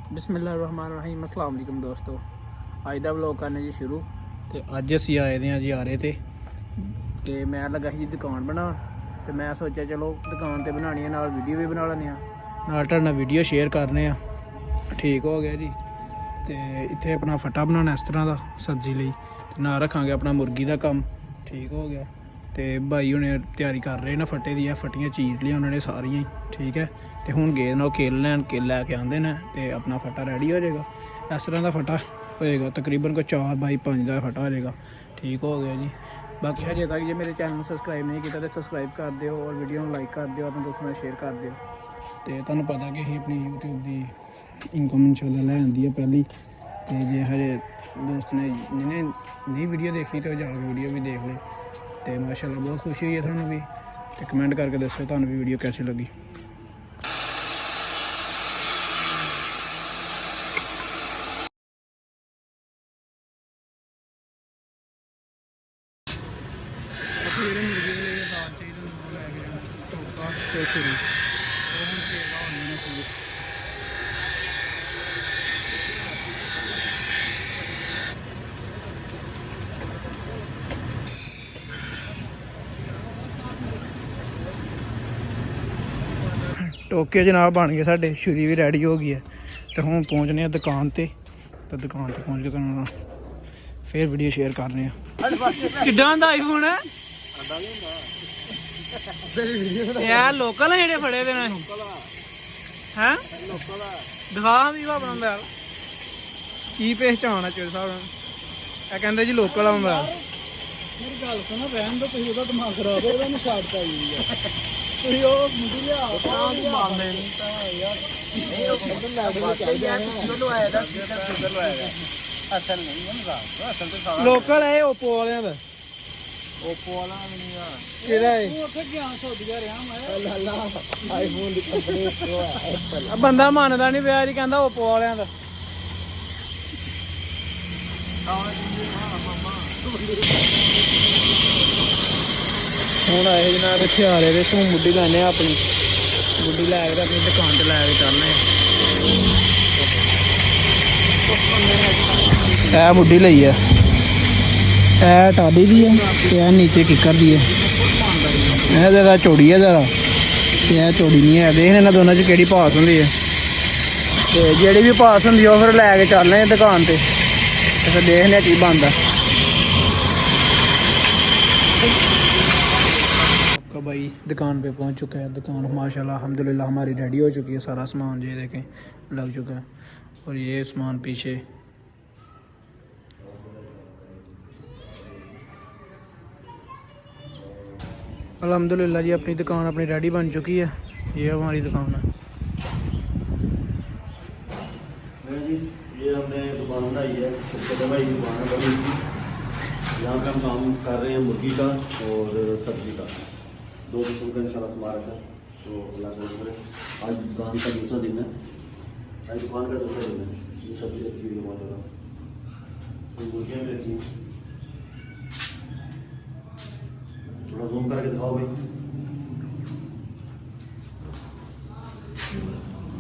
बिस्मिल्लाहिर्रहमानिर्रहीम अस्सलाम वालेकुम दोस्तों। अज का व्लॉग करने जी शुरू। तो अज असी आए दे जी आरे ते मैं लगा जी दुकान बना तो मैं सोचा चलो दुकान तो बनानी है नाल वीडियो भी बना लेने नाल तुहाडे नाल वीडियो शेयर करने। ठीक हो गया जी। तो इत्थे अपना फट्टा बनाना इस तरह का सब्जी लई ते नाल रखांगे अपना मुर्गी का काम। ठीक हो गया। तो भाई हुणे तैयारी कर रहे ना फट्टे दी, फट्टियां चीर लिया उन्होंने सारियां। ठीक है। तो हुण गए ना केल लैन, केल लैके आंदे ने तो अपना फट्टा रेडी हो जाएगा। इस तरह का फट्टा होएगा, तकरीबन कोई 4x5 का फट्टा हो जाएगा। ठीक हो गया जी। बाकी हजे तक जे मेरे चैनल सबसक्राइब नहीं किया तो सबसक्राइब कर दिओ और वीडियो में लाइक कर दिओ, अपने दोस्तों में शेयर कर दिओ। तो तुहानूं पता कि असीं अपनी यूट्यूब की इनकम इंशाल्लाह लै आंदी है पहली। तो जे हजे दोस्त ने जिन्हें नहीं वीडियो देखी तो जाके वीडियो भी देख ले। तो माशाल्लाह बहुत खुशी हुई है थानू भी। तो कमेंट करके दसो थानू भी वीडियो कैसी लगी। टोके जनाब बन गए साढ़े, छुरी भी रेडी हो गई है। तो हम पहुँचने दुकान पर। तो दुकान पर पहुँच के फिर वीडियो शेयर करने। किड्डा होंदा आईफोन यार लोकल है जेडे फड़े दे हैं दिखा भी अपना मोबाइल की पहचान है चोर साहब ने कहते जी लोकल आ मोबाइल। मेरी गल सुनो रहन दो, तुसीं ओहदा दिमाग खराब हो गया, शार्ट पाई हुई है। तुसीं ओह मुंडी लिया लोकल है ओप्पो वाले का। ओप्पो वाला किहड़ा है? उत्थे गया सौदिया रहा मैं आईफोन दी कंपनी बंदा मानदा नहीं पिया जी, कहंदा ओप्पो वालियां दा। हुण आए जनाब इत्थे आ रहे थे मुड्डी लैने अपनी, मुड्डी लैके अपनी दुकान ते लैके चलने। ए मुड्डी लई है, ए टाडी दी है, ए नीचे किकर दी है। ए ज़रा चौड़ी है ज़रा, ए चौड़ी नहीं है। देखने ना दोनों च केड़ी पास होंदी है। तो जेह्ड़ी भी पास होंदी है फिर लैके चलने दुकान ते फिर देखने की बनदा। भाई दुकान पे पहुंच चुका है। दुकान माशाल्लाह अल्हम्दुलिल्लाह हमारी रेडी हो चुकी है। सारा सामान ये देखें लग चुका है। और ये सामान पीछे अल्हम्दुलिल्लाह जी अपनी दुकान अपनी रेडी बन चुकी है। ये हमारी दुकान है। ये हमने दुकान बनाई है, भाई दुकान है बड़ी। यहाँ पे हम काम कर रहे हैं मुर्गी का और सब्जी का, 2 किस्म का इंशाल्लाह सामान रखा है। तो अल्लाह से शुक्र है। आज दुकान का दूसरा दिन है, आज दुकान का दूसरा दिन है। ये सब्जी रखी हुई है माशाल्लाह, तो मुर्गियाँ भी रखी हैं। थोड़ा जूम करके दिखाओ भाई।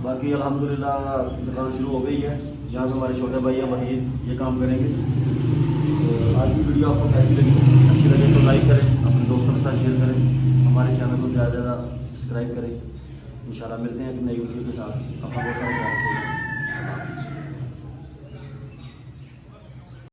बाकी अल्हम्दुलिल्लाह दुकान शुरू हो गई है। यहाँ पे हमारे छोटे भाई है वहीद ये काम करेंगे। तो आज की वीडियो आपको कैसी लगी? अच्छी लगे तो लाइक करें, अपने दोस्तों के साथ शेयर करें, हमारे चैनल को ज़्यादा से ज़्यादा सब्सक्राइब करें। इंशाल्लाह मिलते हैं एक नई वीडियो के साथ। अपना बहुत सारा